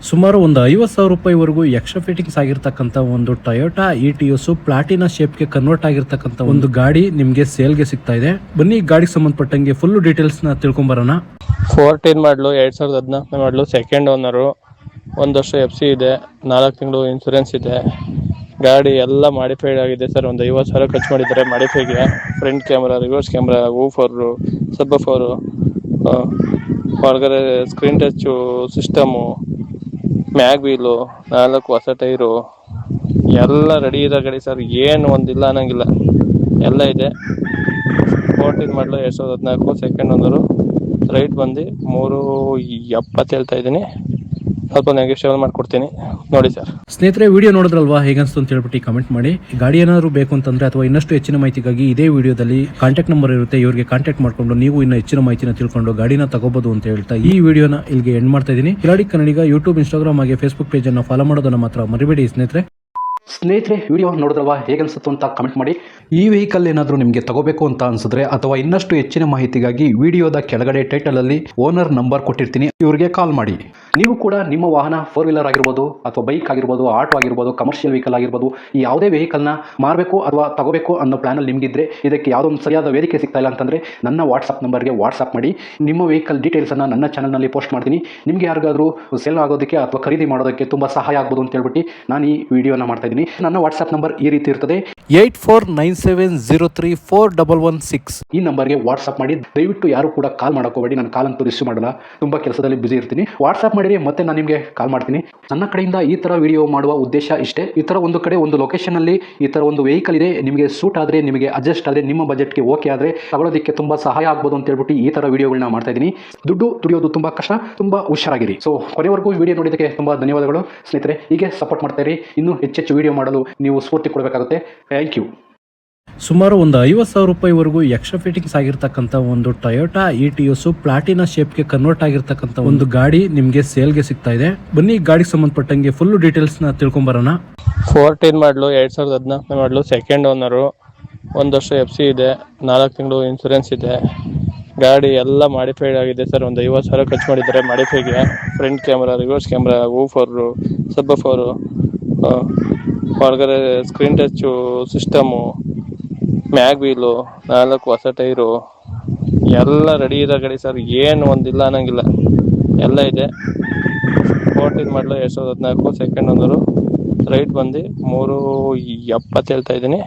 ಸುಮಾರು ಒಂದು 50,000 ರೂಪಾಯಿವರೆಗೂ ಎಕ್ಸ್ಟ್ರಾ ಫಿಟ್ಟಿಂಗ್ಸ್ ಆಗಿರ್ತಕ್ಕಂಥ ಒಂದು ಟೊಯೋಟಾ ಇಟಿಯೋಸ್ ಪ್ಲಾಟಿನಾ ಶೇಪ್ಗೆ ಕನ್ವರ್ಟ್ ಆಗಿರ್ತಕ್ಕಂಥ ಒಂದು ಗಾಡಿ ನಿಮಗೆ ಸೇಲ್ಗೆ ಸಿಗ್ತಾ ಇದೆ. ಬನ್ನಿ ಗಾಡಿಗೆ ಸಂಬಂಧಪಟ್ಟಂಗೆ ಫುಲ್ ಡೀಟೇಲ್ಸ್ ನ ತಿಳ್ಕೊಂಬರೋಣ. 14 ಮಾಡಲು 2014 ಮಾಡಲು ಸೆಕೆಂಡ್ ಓನರು, 1 ವರ್ಷ FC ಇದೆ, 4 ತಿಂಗಳು ಇನ್ಸೂರೆನ್ಸ್ ಇದೆ. ಗಾಡಿ ಎಲ್ಲ ಮಾಡಿಫೈಡ್ ಆಗಿದೆ ಸರ್. ಒಂದು 50,000 ಖರ್ಚು ಮಾಡಿದ್ದಾರೆ ಮಾಡಿಫೈಗೆ. ಫ್ರಂಟ್ ಕ್ಯಾಮ್ರಾ, ರಿವರ್ಸ್ ಕ್ಯಾಮ್ರಾ, ವೂಫರು, ಸಬ್ಬಫರು, ಹೊರಗಡೆ screen touch system, mag wheel, 4 ಹೊಸ ಟೈರು, ಎಲ್ಲ ರೆಡಿ ಇದೆ ಗಾಡಿ ಸರ್. ಏನು ಒಂದಿಲ್ಲ ಅನ್ನಂಗಿಲ್ಲ, ಎಲ್ಲ ಇದೆ. 14 ಮಾಡಲು 2014 ಸೆಕೆಂಡ್ ಓನರು. ರೈಟ್ ಬಂದು 370 ಹೇಳ್ತಾ ಇದ್ದೀನಿ. ಸ್ವಲ್ಪ ನೆಗೋಷಿಯೇಟ್ ಮಾಡ್ಕೊಡ್ತೀನಿ ನೋಡಿ ಸರ್. ಸ್ನೇಹಿತರೆ, ವಿಡಿಯೋ ನೋಡಿದ್ರಲ್ವಾ, ಹೇಗನ್ಸ್ತು ಅಂತ ಹೇಳ್ಬಿಟ್ಟು ಕಮೆಂಟ್ ಮಾಡಿ. ಗಾಡಿ ಏನಾದ್ರು ಬೇಕು ಅಂತಂದ್ರೆ ಅಥವಾ ಇನ್ನಷ್ಟು ಹೆಚ್ಚಿನ ಮಾಹಿತಿಗಾಗಿ ಇದೇ ವಿಡಿಯೋದಲ್ಲಿ ಕಾಂಟ್ಯಾಕ್ಟ್ ನಂಬರ್ ಇರುತ್ತೆ, ಇವರಿಗೆ ಕಾಂಟ್ಯಾಕ್ಟ್ ಮಾಡ್ಕೊಂಡು ನೀವು ಇನ್ನು ಹೆಚ್ಚಿನ ಮಾಹಿತಿನ ತಿಳ್ಕೊಂಡು ಗಾಡಿನ ತಗೋಬಹುದು ಅಂತ ಹೇಳ್ತಾ ಈ ವಿಡಿಯೋನ ಇಲ್ಲಿಗೆ ಎಂಡ್ ಮಾಡ್ತಾ ಇದ್ದೀನಿ. ಕಿಲಾಡಿ ಕನ್ನಡಿಗ ಯೂಟ್ಯೂಬ್, ಇನ್ಸ್ಟಾಗ್ರಾಮ್ ಹಾಗೆ ಫೇಸ್ಬುಕ್ ಪೇಜ್ ಅನ್ನು ಫಾಲೋ ಮಾಡೋದನ್ನ ಮಾತ್ರ ಮರಿಬೇಡಿ ಸ್ನೇಹಿತರೆ, ವಿಡಿಯೋ ನೋಡಿದ್ರಲ್ವಾ, ಹೇಗನ್ಸುತ್ತು ಅಂತ ಕಮೆಂಟ್ ಮಾಡಿ. ಈ ವೆಹಿಕಲ್ ಏನಾದರೂ ನಿಮಗೆ ತಗೋಬೇಕು ಅಂತ ಅನ್ಸಿದ್ರೆ ಅಥವಾ ಇನ್ನಷ್ಟು ಹೆಚ್ಚಿನ ಮಾಹಿತಿಗಾಗಿ ವಿಡಿಯೋದ ಕೆಳಗಡೆ ಟೈಟಲ್ ಅಲ್ಲಿ ಓನರ್ ನಂಬರ್ ಕೊಟ್ಟಿರ್ತೀನಿ, ಇವರಿಗೆ ಕಾಲ್ ಮಾಡಿ. ನೀವು ಕೂಡ ನಿಮ್ಮ ವಾಹನ 4 ವೀಲರ್ ಆಗಿರ್ಬೋದು ಅಥವಾ ಬೈಕ್ ಆಗಿರ್ಬೋದು, ಆಟೋ ಆಗಿರ್ಬೋದು, ಕಮರ್ಷಿಯಲ್ ವೆಹಿಕಲ್ ಆಗಿರ್ಬೋದು, ಈ ಯಾವುದೇ ವೆಹಿಕಲ್ನ ಮಾರಬೇಕು ಅಥವಾ ತಗೋಬೇಕು ಅನ್ನೋ ಪ್ಲಾನಲ್ಲಿ ನಿಮಗಿದ್ರೆ ಇದಕ್ಕೆ ಯಾವುದೊಂದು ಸರಿಯಾದ ವೇದಿಕೆ ಸಿಗ್ತಾ ಇಲ್ಲ ಅಂತಂದರೆ ನನ್ನ ವಾಟ್ಸಪ್ ನಂಬರ್ಗೆ ವಾಟ್ಸಪ್ ಮಾಡಿ. ನಿಮ್ಮ ವೆಹಿಕಲ್ ಡೀಟೇಲ್ಸನ್ನು ನನ್ನ ಚಾನಲ್ನಲ್ಲಿ ಪೋಸ್ಟ್ ಮಾಡ್ತೀನಿ. ನಿಮಗೆ ಯಾರಿಗಾದರೂ ಸೇಲ್ ಆಗೋದಕ್ಕೆ ಅಥವಾ ಖರೀದಿ ಮಾಡೋದಕ್ಕೆ ತುಂಬ ಸಹಾಯ ಆಗ್ಬೋದು ಅಂತ ಹೇಳ್ಬಿಟ್ಟು ನಾನು ಈ ವಿಡಿಯೋನ ಮಾಡ್ತಾ ಇದ್ದೀನಿ. ನನ್ನ ವಾಟ್ಸ್ಆಪ್ ನಂಬರ್ ಈ ರೀತಿ ಇರ್ತದೆ, 8497034116. ಈ ನಂಬರ್ಗೆ ವಾಟ್ಸ್ಆಪ್ ಮಾಡಿ. ದಯವಿಟ್ಟು ಯಾರು ಕೂಡ ಕಾಲ್ ಮಾಡೋಕೋಬೇಡಿ, ನಾನು ಕಾಲ್ ಅಂತೂ ರಿಸೀವ್ ಮಾಡಲ್ಲ, ತುಂಬಾ ಕೆಲಸದಲ್ಲಿ ಬಿಸಿ ಇರ್ತೀನಿ. ವಾಟ್ಸ್ಆಪ್ ಮಾಡಿರಿ, ಮತ್ತೆ ನಾನು ನಿಮಗೆ ಕಾಲ್ ಮಾಡ್ತೀನಿ. ನನ್ನ ಕಡೆಯಿಂದ ಈ ತರ ವಿಡಿಯೋ ಮಾಡುವ ಉದ್ದೇಶ ಇಷ್ಟೇ. ಈ ತರ ಒಂದು ಕಡೆ ಒಂದು ಲೊಕೇಶನ್ ಅಲ್ಲಿ ಈ ತರ ಒಂದು ವೆಹಿಕಲ್ ಇದೆ, ನಿಮಗೆ ಸೂಟ್ ಆದ್ರೆ, ನಿಮಗೆ ಅಡ್ಜಸ್ಟ್ ಆದ್ರೆ, ನಿಮ್ಮ ಬಜೆಟ್ಗೆ ಓಕೆ ಆದ್ರೆ ತಗೊಳ್ಳೋದಕ್ಕೆ ತುಂಬಾ ಸಹಾಯ ಆಗ್ಬೋದು ಅಂತ ಹೇಳ್ಬಿಟ್ಟು ಈ ತರ ವಿಡಿಯೋಗಳನ್ನ ಮಾಡ್ತಾ ಇದ್ದೀನಿ. ದುಡ್ಡು ದುಡಿಯೋದು ತುಂಬಾ ಕಷ್ಟ, ತುಂಬಾ ಹುಷಾರಾಗಿರಿ. ಸೊ ಕೊನೆವರೆಗೂ ವಿಡಿಯೋ ನೋಡಿದ್ದಕ್ಕೆ ತುಂಬಾ ಧನ್ಯವಾದಗಳು ಸ್ನೇಹಿತರೆ. ಹೀಗೆ ಸಪೋರ್ಟ್ ಮಾಡ್ತಾ ಇರಿ. ಇನ್ನೂ ಹೆಚ್ಚೆಚ್ಚು ವಿಡಿಯೋ ಮಾಡಲು ನೀವು ಸ್ಫೂರ್ತಿ ಕೊಡಬೇಕಾಗುತ್ತೆ. Thank you. ಸುಮಾರು ಒಂದು 50,000 ರೂಪಾಯಿವರೆಗೂ ಎಕ್ಸ್ಟ್ರಾ ಫಿಟ್ಟಿಂಗ್ಸ್ ಆಗಿರ್ತಕ್ಕಂಥ ಒಂದು ಟೊಯೋಟಾ ಇಟಿಯೋಸ್ ಪ್ಲಾಟಿನಾ ಶೇಪ್ಗೆ ಕನ್ವರ್ಟ್ ಆಗಿರ್ತಕ್ಕಂಥ ಒಂದು ಗಾಡಿ ನಿಮಗೆ ಸೇಲ್ಗೆ ಸಿಗ್ತಾ ಇದೆ. ಬನ್ನಿ ಗಾಡಿಗೆ ಸಂಬಂಧಪಟ್ಟಂಗೆ ಫುಲ್ ಡೀಟೇಲ್ಸ್ ನ ತಿಳ್ಕೊಂಬರೋಣ. 14 ಮಾಡಲು 2014 ಮಾಡಲು ಸೆಕೆಂಡ್ ಓನರು, 1 ವರ್ಷ FC ಇದೆ, 4 ತಿಂಗಳು ಇನ್ಸೂರೆನ್ಸ್ ಇದೆ. ಗಾಡಿ ಎಲ್ಲ ಮಾಡಿಫೈಡ್ ಆಗಿದೆ ಸರ್. ಒಂದು 50,000 ಖರ್ಚು ಮಾಡಿದ್ದಾರೆ ಮಾಡಿಫೈಗೆ. ಫ್ರಂಟ್ ಕ್ಯಾಮ್ರಾ, ರಿವರ್ಸ್ ಕ್ಯಾಮ್ರಾ, ವೂಫರು, ಸಬ್ಬಫರು, ಹೊರಗಡೆ screen touch system, mag wheel, 4 ಹೊಸ ಟೈರು, ಎಲ್ಲ ರೆಡಿ ಇದೆ ಗಾಡಿ ಸರ್. ಏನು ಒಂದಿಲ್ಲ ಅನ್ನಂಗಿಲ್ಲ, ಎಲ್ಲ ಇದೆ. 14 ಮಾಡಲು 2014 ಸೆಕೆಂಡ್ ಓನರು. ರೈಟ್ ಬಂದು 370 ಹೇಳ್ತಾ ಇದ್ದೀನಿ.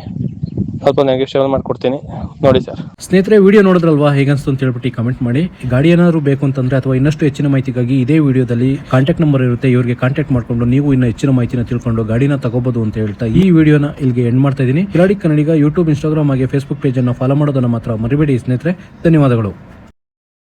ಸ್ವಲ್ಪ ನೆಗೋಷಿಯೇಟ್ ಮಾಡ್ಕೊಡ್ತೀನಿ ನೋಡಿ ಸರ್. ಸ್ನೇಹಿತರೆ, ವಿಡಿಯೋ ನೋಡಿದ್ರಲ್ವಾ, ಹೇಗನ್ಸ್ತು ಅಂತ ಹೇಳ್ಬಿಟ್ಟು ಕಮೆಂಟ್ ಮಾಡಿ. ಗಾಡಿ ಏನಾದ್ರು ಬೇಕು ಅಂತಂದ್ರೆ ಅಥವಾ ಇನ್ನಷ್ಟು ಹೆಚ್ಚಿನ ಮಾಹಿತಿಗಾಗಿ ಇದೇ ವಿಡಿಯೋದಲ್ಲಿ ಕಾಂಟ್ಯಾಕ್ಟ್ ನಂಬರ್ ಇರುತ್ತೆ, ಇವರಿಗೆ ಕಾಂಟ್ಯಾಕ್ಟ್ ಮಾಡ್ಕೊಂಡು ನೀವು ಇನ್ನು ಹೆಚ್ಚಿನ ಮಾಹಿತಿನ ತಿಳ್ಕೊಂಡು ಗಾಡಿನ ತಗೋಬಹುದು ಅಂತ ಹೇಳ್ತಾ ಈ ವಿಡಿಯೋನ ಇಲ್ಲಿಗೆ ಎಂಡ್ ಮಾಡ್ತಾ ಇದ್ದೀನಿ. ಕಿಲಾಡಿ ಕನ್ನಡಿಗ ಯೂಟ್ಯೂಬ್, ಇನ್ಸ್ಟಾಗ್ರಾಮ್ ಹಾಗೆ ಫೇಸ್ಬುಕ್ ಪೇಜ್ ಅನ್ನು ಫಾಲೋ ಮಾಡೋದನ್ನ ಮಾತ್ರ ಮರಿಬೇಡಿ ಸ್ನೇಹಿತರೆ. ಧನ್ಯವಾದಗಳು.